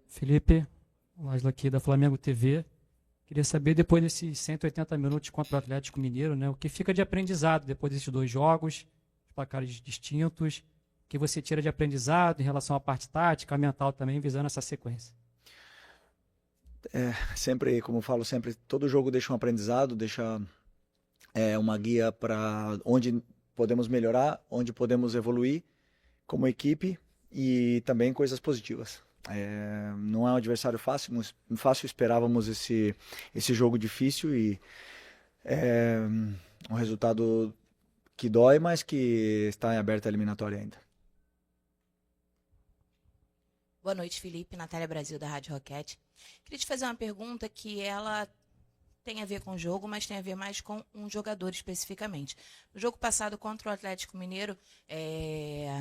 Felipe, Láslo aqui da Flamengo TV. Queria saber, depois desses 180 minutos contra o Atlético Mineiro, né, o que fica de aprendizado depois desses dois jogos, placares distintos, o que você tira de aprendizado em relação à parte tática, a mental também, visando essa sequência? Sempre, como eu falo sempre, todo jogo deixa um aprendizado, deixa uma guia para onde podemos melhorar, onde podemos evoluir como equipe e também coisas positivas. Não é um adversário fácil, esperávamos esse jogo difícil e é, um resultado que dói, mas que está em aberta a eliminatória ainda. Boa noite, Felipe. Natália Brasil, da Rádio Roquete. Queria te fazer uma pergunta que ela tem a ver com o jogo, mas tem a ver mais com um jogador especificamente. No jogo passado contra o Atlético Mineiro,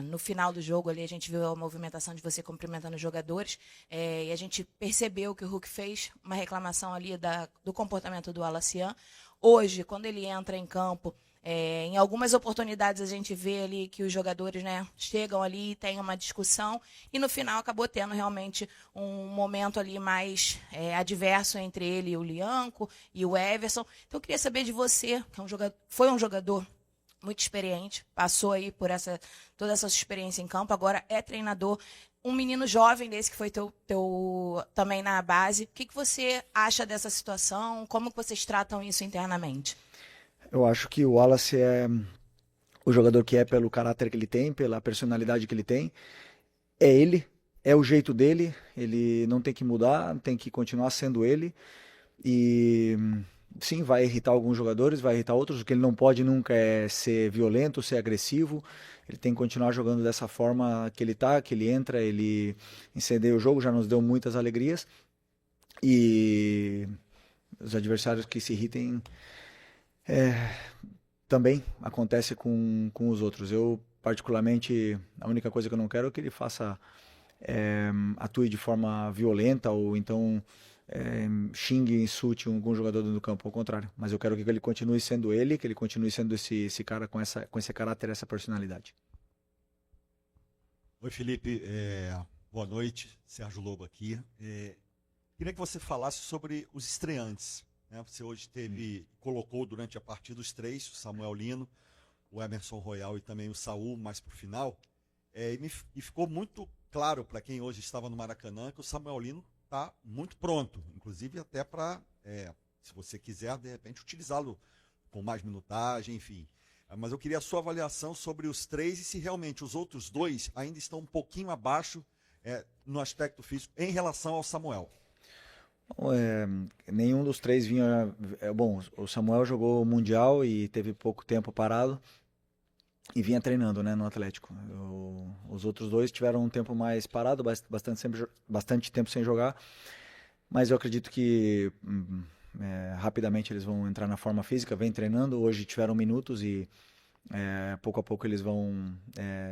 no final do jogo ali a gente viu a movimentação de você cumprimentando os jogadores e a gente percebeu que o Hulk fez uma reclamação ali do comportamento do Alacian. Hoje, quando ele entra em campo, em algumas oportunidades a gente vê ali que os jogadores, né, chegam ali e tem uma discussão e no final acabou tendo realmente um momento ali mais adverso entre ele e o Lianco e o Everson. Então eu queria saber de você, que foi um jogador muito experiente, passou aí por toda essa experiência em campo, agora é treinador, um menino jovem desse que foi teu também na base. O que você acha dessa situação? Como que vocês tratam isso internamente? Eu acho que o Wallace é o jogador que é pelo caráter que ele tem, pela personalidade que ele tem. É ele, é o jeito dele, ele não tem que mudar, tem que continuar sendo ele. E sim, vai irritar alguns jogadores, vai irritar outros. O que ele não pode nunca é ser violento, ser agressivo. Ele tem que continuar jogando dessa forma que ele tá, que ele entra, ele incendeia o jogo, já nos deu muitas alegrias. E os adversários que se irritem também acontece com os outros. Eu, particularmente, a única coisa que eu não quero é que ele atue de forma violenta ou então xingue, insulte algum jogador dentro do campo, ao contrário. Mas eu quero que ele continue sendo ele, que ele continue sendo esse cara com esse caráter, essa personalidade. Oi, Felipe. Boa noite. Sérgio Lobo aqui. Queria que você falasse sobre os estreantes. Você hoje colocou durante a partida os três, o Samuel Lino, o Emerson Royal e também o Saul, mais para o final. E ficou muito claro para quem hoje estava no Maracanã que o Samuel Lino está muito pronto, inclusive até para, se você quiser, de repente, utilizá-lo com mais minutagem, enfim. Mas eu queria a sua avaliação sobre os três e se realmente os outros dois ainda estão um pouquinho abaixo no aspecto físico em relação ao Samuel. Nenhum dos três vinha. Bom, o Samuel jogou o Mundial e teve pouco tempo parado e vinha treinando, né, no Atlético. Os outros dois tiveram um tempo mais parado, bastante tempo sem jogar, mas eu acredito que rapidamente eles vão entrar na forma física, vem treinando. Hoje tiveram minutos e pouco a pouco eles vão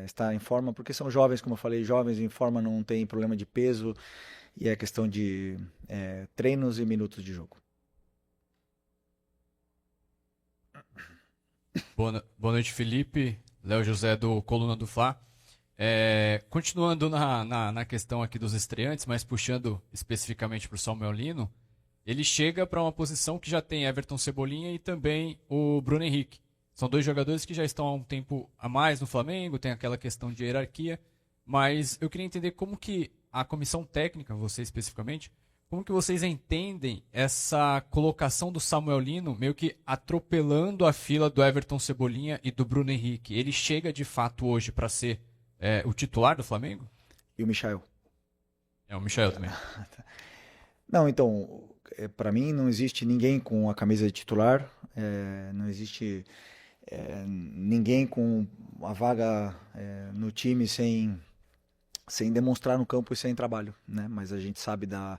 estar em forma, porque são jovens, como eu falei, jovens em forma, não tem problema de peso. E é questão de treinos e minutos de jogo. Boa noite, Felipe. Léo José do Coluna do Fla. Continuando na questão aqui dos estreantes, mas puxando especificamente para o Samuel Lino, ele chega para uma posição que já tem Everton Cebolinha e também o Bruno Henrique. São dois jogadores que já estão há um tempo a mais no Flamengo, tem aquela questão de hierarquia, mas eu queria entender como que a comissão técnica, você especificamente, como que vocês entendem essa colocação do Samuel Lino meio que atropelando a fila do Everton Cebolinha e do Bruno Henrique? Ele chega de fato hoje para ser o titular do Flamengo? E o Michael? O Michael também. Não, então, para mim não existe ninguém com a camisa de titular, não existe ninguém com a vaga no time sem demonstrar no campo e sem trabalho, né? Mas a gente sabe da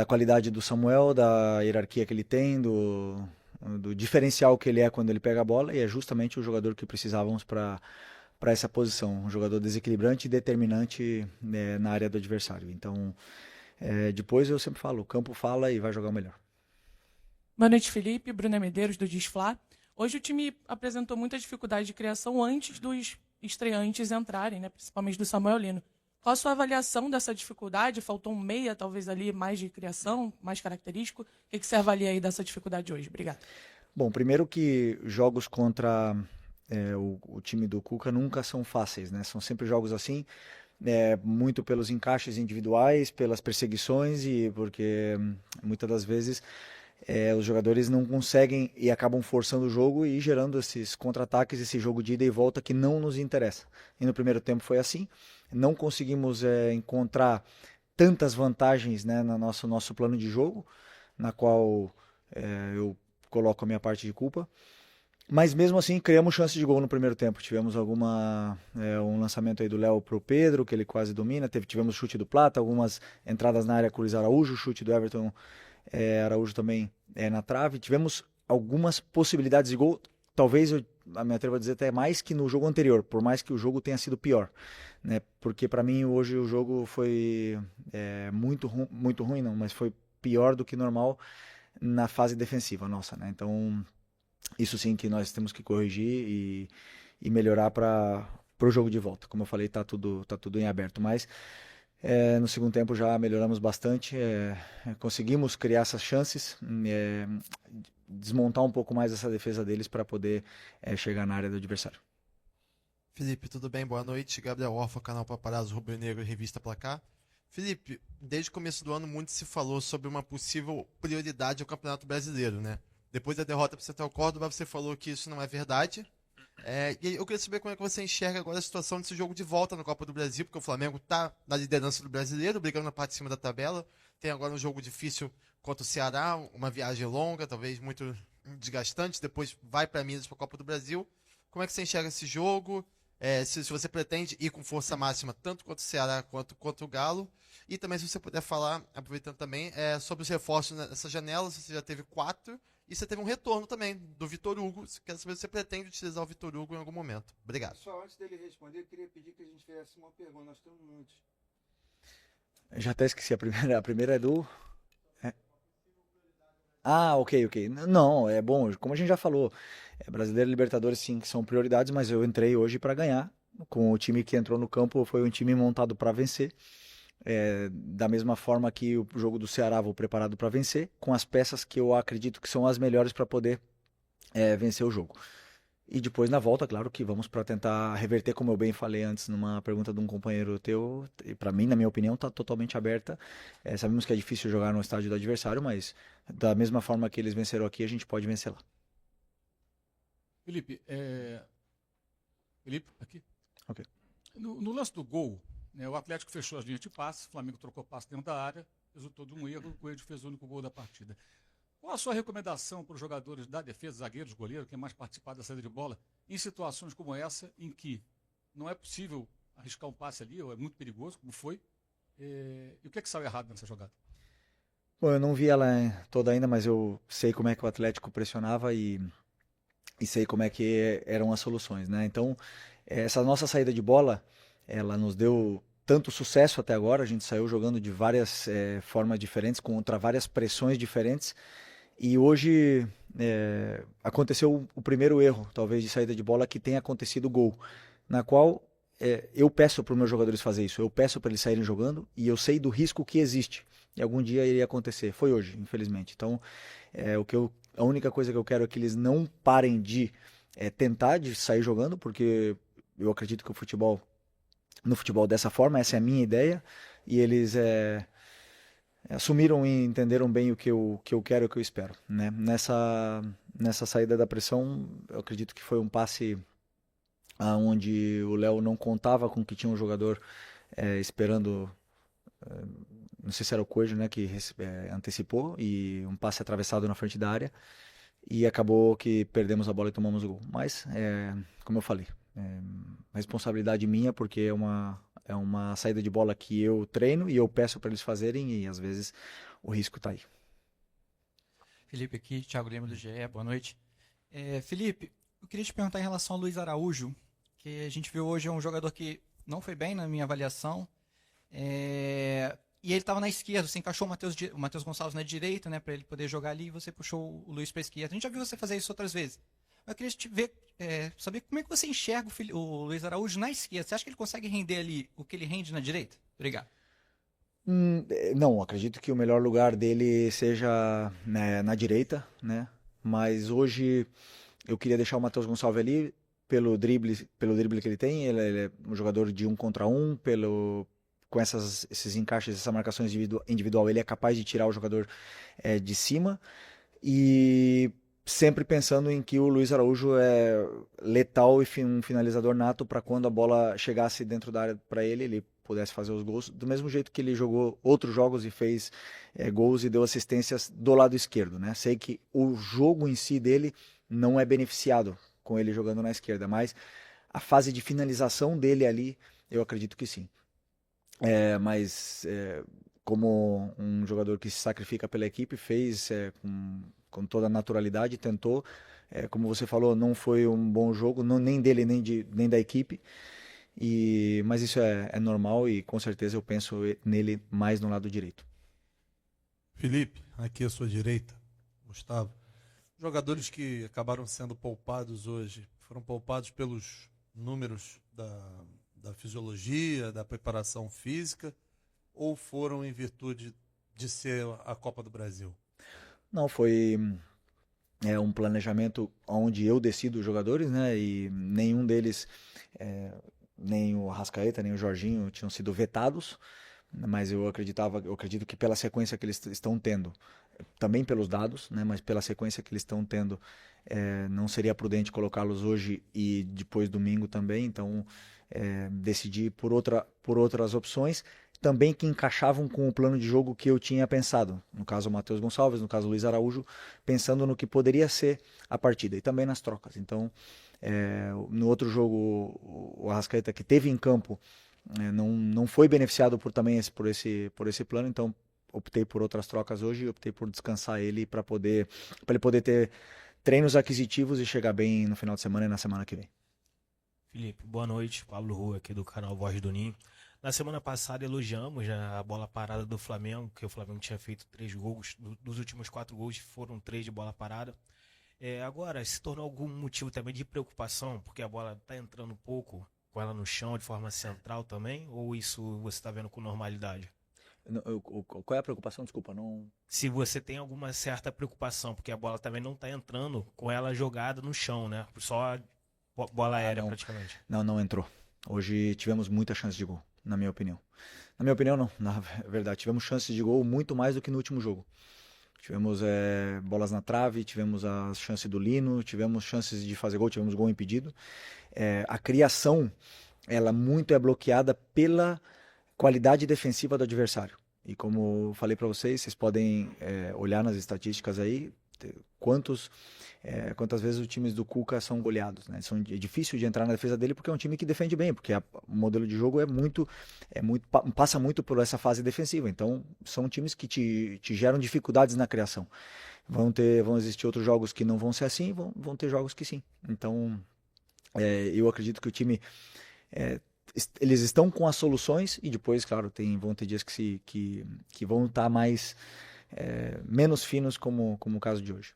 qualidade do Samuel, da hierarquia que ele tem, do diferencial que ele é quando ele pega a bola, e é justamente o jogador que precisávamos para essa posição, um jogador desequilibrante e determinante na área do adversário. Então, depois eu sempre falo, o campo fala e vai jogar o melhor. Boa noite, Felipe. Bruna Medeiros, do Disfla. Hoje o time apresentou muita dificuldade de criação antes dos estreantes entrarem, né, principalmente do Samuel Lino. Qual a sua avaliação dessa dificuldade? Faltou um meia, talvez ali, mais de criação, mais característico. O que você avalia aí dessa dificuldade hoje? Obrigado. Bom, primeiro que jogos contra o time do Cuca nunca são fáceis, né? São sempre jogos assim, muito pelos encaixes individuais, pelas perseguições e porque muitas das vezes os jogadores não conseguem e acabam forçando o jogo e gerando esses contra-ataques, esse jogo de ida e volta que não nos interessa. E no primeiro tempo foi assim, não conseguimos encontrar tantas vantagens, né, no nosso plano de jogo, na qual eu coloco a minha parte de culpa. Mas mesmo assim, criamos chance de gol no primeiro tempo. Tivemos um lançamento aí do Léo pro Pedro, que ele quase domina. Tivemos chute do Plata, algumas entradas na área com o Luiz Araújo, chute do Everton Araújo também na trave. Tivemos algumas possibilidades de gol. Talvez eu me atrevo a dizer até mais que no jogo anterior, por mais que o jogo tenha sido pior, né? Porque para mim hoje o jogo foi muito ruim, não, mas foi pior do que normal na fase defensiva nossa, né? Então isso sim que nós temos que corrigir e melhorar para o jogo de volta. Como eu falei, tá tudo em aberto, mas no segundo tempo já melhoramos bastante, conseguimos criar essas chances, desmontar um pouco mais essa defesa deles para poder chegar na área do adversário. Felipe, tudo bem? Boa noite. Gabriel Orfa, canal Paparazzo Rubro Negro e Revista Placar. Felipe, desde o começo do ano muito se falou sobre uma possível prioridade ao Campeonato Brasileiro, né? Depois da derrota para o Central Córdoba, você falou que isso não é verdade. E eu queria saber como é que você enxerga agora a situação desse jogo de volta na Copa do Brasil, porque o Flamengo está na liderança do Brasileiro, brigando na parte de cima da tabela. Tem agora um jogo difícil contra o Ceará, uma viagem longa, talvez muito desgastante. Depois vai para Minas para a Copa do Brasil. Como é que você enxerga esse jogo? Se você pretende ir com força máxima tanto contra o Ceará quanto contra o Galo. E também se você puder falar, aproveitando também, sobre os reforços nessa janela, se você já teve 4. E você teve um retorno também do Vitor Hugo. Quero saber se você pretende utilizar o Vitor Hugo em algum momento. Obrigado. Só antes dele responder, eu queria pedir que a gente fizesse uma pergunta. Nós temos muitos. Eu já até esqueci a primeira. A primeira é do... Ah, ok. Não, é bom. Como a gente já falou, Brasileiro e Libertadores sim que são prioridades, mas eu entrei hoje para ganhar. Com o time que entrou no campo, foi um time montado para vencer. Da mesma forma que o jogo do Ceará vou preparado para vencer, com as peças que eu acredito que são as melhores para poder vencer o jogo. E depois na volta, claro que vamos para tentar reverter, como eu bem falei antes numa pergunta de um companheiro teu, e para mim, na minha opinião, está totalmente aberta. Sabemos que é difícil jogar no estádio do adversário, mas da mesma forma que eles venceram aqui, a gente pode vencer lá. Felipe, aqui. Ok. No lance do gol, né, o Atlético fechou as linhas de passe, o Flamengo trocou passe dentro da área, resultou de um erro, o Coelho fez o único gol da partida. Qual a sua recomendação para os jogadores da defesa, zagueiros, goleiro, quem mais participar da saída de bola, em situações como essa, em que não é possível arriscar um passe ali, ou é muito perigoso, como foi, e o que saiu errado nessa jogada? Bom, eu não vi ela toda ainda, mas eu sei como é que o Atlético pressionava e sei como é que eram as soluções, né? Então, essa nossa saída de bola, ela nos deu tanto sucesso até agora, a gente saiu jogando de várias formas diferentes, contra várias pressões diferentes, e hoje aconteceu o primeiro erro, talvez, de saída de bola, que tenha acontecido o gol, na qual eu peço para os meus jogadores fazer isso, eu peço para eles saírem jogando, e eu sei do risco que existe, e algum dia iria acontecer, foi hoje, infelizmente. Então, a única coisa que eu quero é que eles não parem de tentar de sair jogando, porque eu acredito que no futebol dessa forma, essa é a minha ideia, e eles assumiram e entenderam bem o que eu quero e o que eu espero, né? Nessa saída da pressão, eu acredito que foi um passe onde o Léo não contava com que tinha um jogador esperando, não sei se era o Coelho, né, que antecipou, e um passe atravessado na frente da área, e acabou que perdemos a bola e tomamos o gol. Mas, como eu falei, responsabilidade minha, porque é uma saída de bola que eu treino e eu peço para eles fazerem, e às vezes o risco está aí. Felipe aqui, Thiago Lima do GE, boa noite. Felipe, eu queria te perguntar em relação ao Luiz Araújo, que a gente viu hoje é um jogador que não foi bem na minha avaliação, e ele estava na esquerda, você encaixou o Matheus Gonçalves na direita, né, para ele poder jogar ali, e você puxou o Luiz para a esquerda. A gente já viu você fazer isso outras vezes, Eu queria saber como é que você enxerga o Luiz Araújo na esquerda. Você acha que ele consegue render ali o que ele rende na direita? Obrigado. Não, acredito que o melhor lugar dele seja, né, na direita, né? Mas hoje eu queria deixar o Matheus Gonçalves ali pelo drible que ele tem. Ele é um jogador de 1 contra 1, com esses encaixes, essa marcação individual, ele é capaz de tirar o jogador de cima. E sempre pensando em que o Luiz Araújo é letal e um finalizador nato para quando a bola chegasse dentro da área para ele pudesse fazer os gols, do mesmo jeito que ele jogou outros jogos e fez gols e deu assistências do lado esquerdo, né? Sei que o jogo em si dele não é beneficiado com ele jogando na esquerda, mas a fase de finalização dele ali, eu acredito que sim. Mas como um jogador que se sacrifica pela equipe, fez com toda a naturalidade, tentou. Como você falou, não foi um bom jogo, nem dele, nem da equipe. Mas isso é normal e com certeza eu penso nele mais no lado direito. Felipe, aqui à sua direita, Gustavo. Jogadores que acabaram sendo poupados hoje, foram poupados pelos números da fisiologia, da preparação física, ou foram em virtude de ser a Copa do Brasil? Não, foi um planejamento onde eu decido os jogadores, né? E nenhum deles, nem o Arrascaeta, nem o Jorginho tinham sido vetados, mas eu acredito que pela sequência que eles estão tendo, também pelos dados, né? Mas pela sequência que eles estão tendo, não seria prudente colocá-los hoje e depois domingo também, então decidi por outras opções, também que encaixavam com o plano de jogo que eu tinha pensado. No caso, o Matheus Gonçalves, no caso, o Luiz Araújo, pensando no que poderia ser a partida e também nas trocas. Então, no outro jogo, o Arrascaeta, que teve em campo, não foi beneficiado por esse plano, então optei por outras trocas hoje e optei por descansar ele para ele poder ter treinos aquisitivos e chegar bem no final de semana e na semana que vem. Felipe, boa noite. Pablo Rua aqui do canal Voz do Ninho. Na semana passada elogiamos a bola parada do Flamengo, que o Flamengo tinha feito 3 gols, dos últimos 4 gols foram 3 de bola parada. Agora, se tornou algum motivo também de preocupação, porque a bola está entrando um pouco com ela no chão de forma central também, ou isso você está vendo com normalidade? Qual é a preocupação? Desculpa, não... Se você tem alguma certa preocupação, porque a bola também não está entrando com ela jogada no chão, né? Só bola aérea praticamente. Não entrou. Hoje tivemos muita chance de gol, na minha opinião. Na minha opinião, não. Na verdade, tivemos chances de gol muito mais do que no último jogo. Tivemos bolas na trave, tivemos a chance do Lino, tivemos chances de fazer gol, tivemos gol impedido. A criação, ela muito é bloqueada pela qualidade defensiva do adversário. E como eu falei para vocês podem olhar nas estatísticas aí quantas vezes os times do Cuca são goleados, né? É difícil de entrar na defesa dele porque é um time que defende bem, porque o modelo de jogo passa muito por essa fase defensiva. Então são times que te geram dificuldades na criação. Vão existir outros jogos que não vão ser assim, vão ter jogos que sim. Então eu acredito que o time eles estão com as soluções e depois, claro, vão ter dias que vão estar menos finos, como o caso de hoje.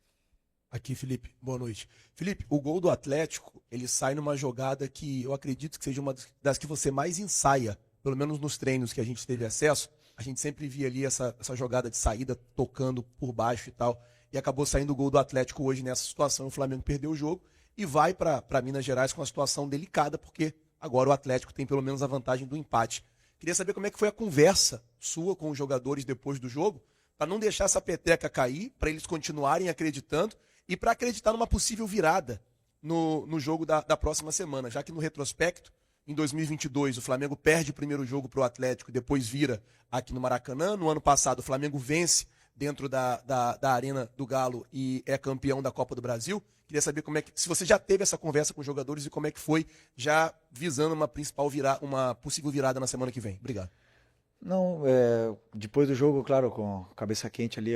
Aqui, Felipe, boa noite. Felipe, o gol do Atlético, ele sai numa jogada que eu acredito que seja uma das que você mais ensaia, pelo menos nos treinos que a gente teve acesso. A gente sempre via ali essa jogada de saída, tocando por baixo e tal, e acabou saindo o gol do Atlético hoje nessa situação. O Flamengo perdeu o jogo e vai para Minas Gerais com uma situação delicada, porque agora o Atlético tem pelo menos a vantagem do empate. Queria saber como é que foi a conversa sua com os jogadores depois do jogo, para não deixar essa peteca cair, para eles continuarem acreditando e para acreditar numa possível virada no jogo da próxima semana, já que no retrospecto, em 2022, o Flamengo perde o primeiro jogo para o Atlético, depois vira aqui no Maracanã. No ano passado, o Flamengo vence dentro da Arena do Galo e é campeão da Copa do Brasil. Queria saber se você já teve essa conversa com os jogadores e como é que foi, já visando uma possível virada na semana que vem. Obrigado. Não, depois do jogo, claro, com a cabeça quente ali,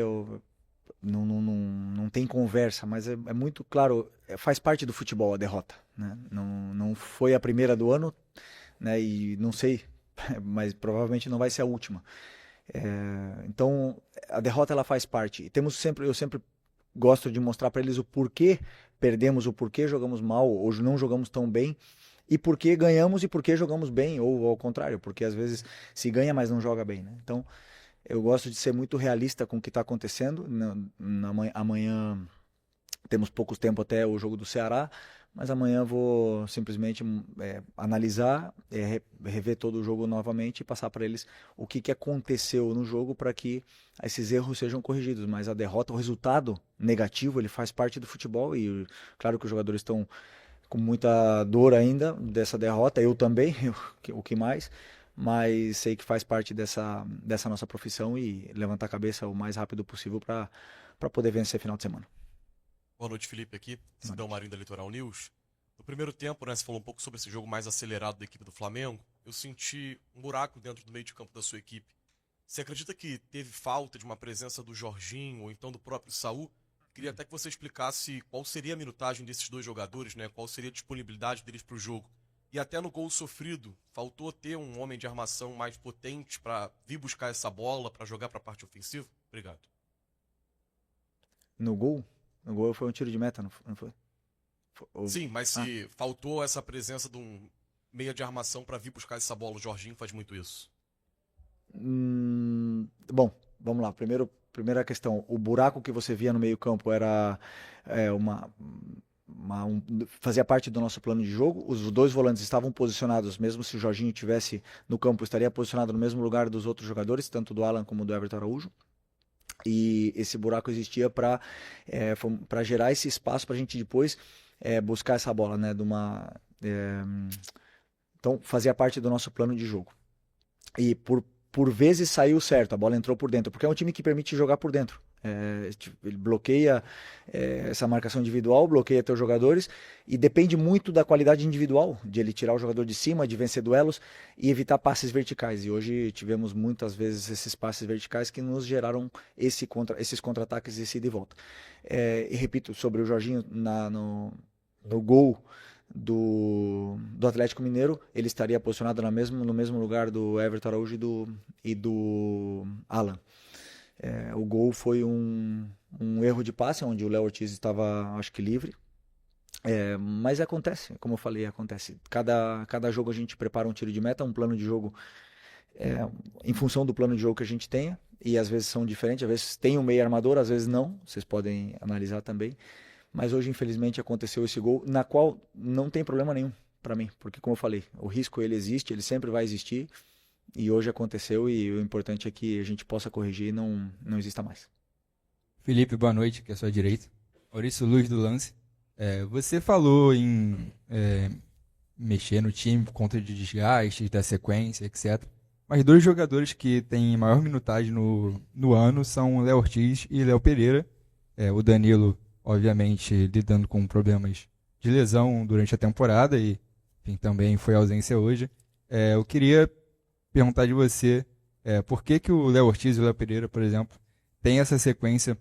não tem conversa, mas é muito claro, faz parte do futebol a derrota, né? Não foi a primeira do ano, né? E não sei, mas provavelmente não vai ser a última. Então, a derrota ela faz parte. E eu sempre gosto de mostrar para eles o porquê perdemos, o porquê jogamos mal, ou não jogamos tão bem, e por que ganhamos e por que jogamos bem, ou ao contrário, porque às vezes se ganha, mas não joga bem, né? Então, eu gosto de ser muito realista com o que está acontecendo. Amanhã temos pouco tempo até o jogo do Ceará, mas amanhã vou simplesmente analisar, rever todo o jogo novamente e passar para eles o que aconteceu no jogo para que esses erros sejam corrigidos. Mas a derrota, o resultado negativo, ele faz parte do futebol e claro que os jogadores estão com muita dor ainda dessa derrota, eu também, o que mais, mas sei que faz parte dessa nossa profissão e levantar a cabeça o mais rápido possível para poder vencer final de semana. Boa noite, Felipe, aqui, Sidão Marinho da Litoral News. No primeiro tempo, né, você falou um pouco sobre esse jogo mais acelerado da equipe do Flamengo. Eu senti um buraco dentro do meio de campo da sua equipe. Você acredita que teve falta de uma presença do Jorginho ou então do próprio Saul? Queria até que você explicasse qual seria a minutagem desses dois jogadores, né? Qual seria a disponibilidade deles para o jogo. E até no gol sofrido, faltou ter um homem de armação mais potente para vir buscar essa bola, para jogar para a parte ofensiva? Obrigado. No gol? No gol foi um tiro de meta, não foi? Sim, mas se faltou essa presença de um meia de armação para vir buscar essa bola, o Jorginho faz muito isso. Bom, vamos lá. Primeira questão, o buraco que você via no meio-campo era fazia parte do nosso plano de jogo. Os dois volantes estavam posicionados, mesmo se o Jorginho estivesse no campo, estaria posicionado no mesmo lugar dos outros jogadores, tanto do Alan como do Everton Araújo. E esse buraco existia para gerar esse espaço para a gente depois buscar essa bola, né? Então fazia parte do nosso plano de jogo. E por vezes saiu certo, a bola entrou por dentro, porque é um time que permite jogar por dentro. Ele bloqueia essa marcação individual, bloqueia teus jogadores e depende muito da qualidade individual, de ele tirar o jogador de cima, de vencer duelos e evitar passes verticais. E hoje tivemos muitas vezes esses passes verticais que nos geraram esses contra-ataques, esse ida e volta. E repito, sobre o Jorginho no gol do Atlético Mineiro, ele estaria posicionado no mesmo lugar do Everton Araújo e do Alan. O gol foi um erro de passe, onde o Léo Ortiz estava, acho que, livre. Mas acontece, como eu falei, acontece. Cada jogo a gente prepara um tiro de meta, um plano de jogo em função do plano de jogo que a gente tenha. E às vezes são diferentes, às vezes tem um meio armador, às vezes não. Vocês podem analisar também. Mas hoje, infelizmente, aconteceu esse gol, na qual não tem problema nenhum para mim. Porque, como eu falei, o risco ele existe, ele sempre vai existir. E hoje aconteceu e o importante é que a gente possa corrigir e não exista mais. Felipe, boa noite, aqui à sua direita. Maurício Luz do Lance. Você falou em mexer no time por conta de desgastes, da sequência, etc. Mas dois jogadores que têm maior minutagem no ano são Léo Ortiz e Léo Pereira. O Danilo, obviamente, lidando com problemas de lesão durante a temporada e enfim, também foi ausência hoje. Eu queria perguntar de você por que o Léo Ortiz e o Léo Pereira, por exemplo, tem essa sequência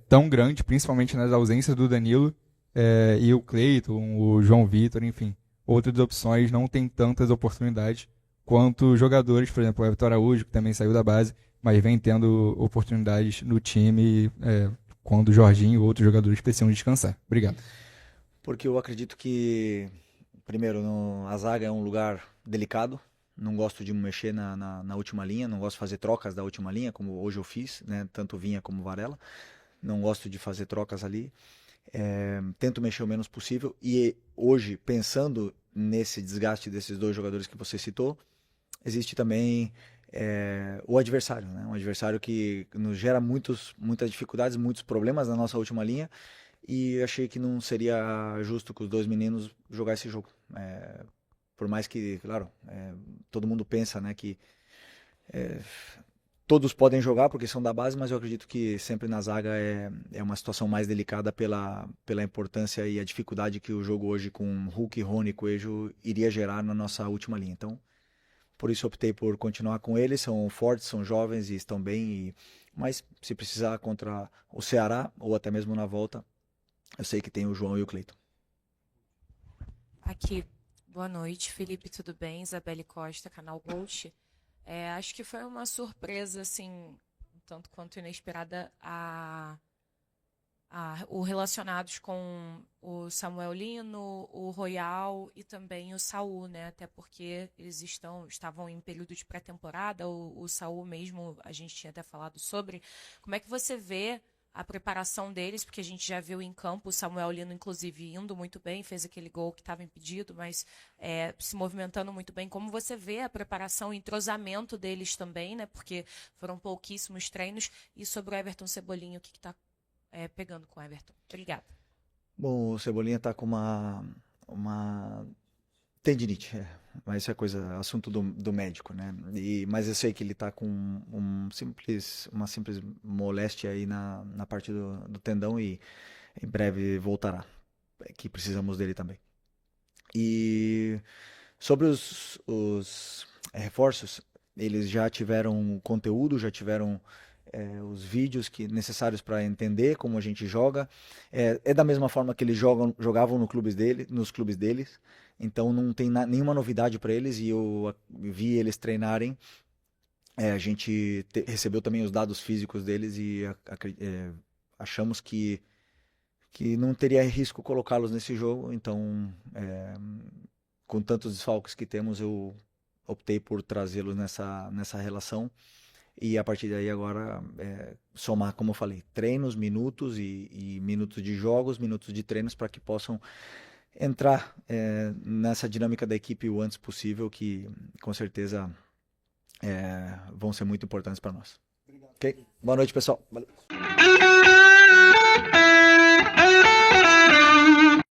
tão grande, principalmente nas ausências do Danilo e o Cleiton, o João Vitor, enfim, outras opções não têm tantas oportunidades quanto jogadores, por exemplo, o Everton Araújo, que também saiu da base, mas vem tendo oportunidades no time quando o Jorginho e outros jogadores precisam descansar. Obrigado. Porque eu acredito que, primeiro, a zaga é um lugar delicado. Não gosto de mexer na última linha, não gosto de fazer trocas da última linha, como hoje eu fiz, né? Tanto Vinha como Varela. Não gosto de fazer trocas ali. Tento mexer o menos possível. E hoje, pensando nesse desgaste desses dois jogadores que você citou, existe também o adversário, né? Um adversário que nos gera muitas dificuldades, muitos problemas na nossa última linha. E achei que não seria justo com os dois meninos jogar esse jogo. Por mais que, claro, todo mundo pensa, né, que todos podem jogar porque são da base, mas eu acredito que sempre na zaga é uma situação mais delicada pela importância e a dificuldade que o jogo hoje com Hulk, Rony e Coelho iria gerar na nossa última linha. Então, por isso optei por continuar com eles, são fortes, são jovens e estão bem, mas se precisar contra o Ceará ou até mesmo na volta, eu sei que tem o João e o Cleiton. Aqui. Boa noite, Felipe, tudo bem? Isabelle Costa, canal Ghost. Acho que foi uma surpresa, assim, tanto quanto inesperada, a o relacionados com o Samuel Lino, o Royal e também o Saul, né? Até porque eles estavam em período de pré-temporada, o Saul mesmo, a gente tinha até falado sobre. Como é que você vê a preparação deles? Porque a gente já viu em campo o Samuel Lino, inclusive, indo muito bem, fez aquele gol que estava impedido, mas se movimentando muito bem. Como você vê a preparação e entrosamento deles também, né? Porque foram pouquíssimos treinos. E sobre o Everton Cebolinha, o que está pegando com o Everton? Obrigada. Bom, o Cebolinha está com uma tendinite, mas isso é assunto do médico, né? Mas eu sei que ele está com uma simples moléstia aí na parte do tendão e em breve voltará, que precisamos dele também. E sobre os reforços, eles já tiveram conteúdo, já tiveram os vídeos necessários para entender como a gente joga. É da mesma forma que eles jogavam nos clubes deles. Então não tem nenhuma novidade para eles e eu vi eles treinarem. A gente recebeu também os dados físicos deles e achamos que não teria risco colocá-los nesse jogo. Então, com tantos desfalques que temos, eu optei por trazê-los nessa relação. E a partir daí agora somar, como eu falei, treinos, minutos e minutos de jogos, minutos de treinos para que possam entrar nessa dinâmica da equipe o antes possível, que com certeza vão ser muito importantes para nós. Ok? Boa noite, pessoal. Valeu.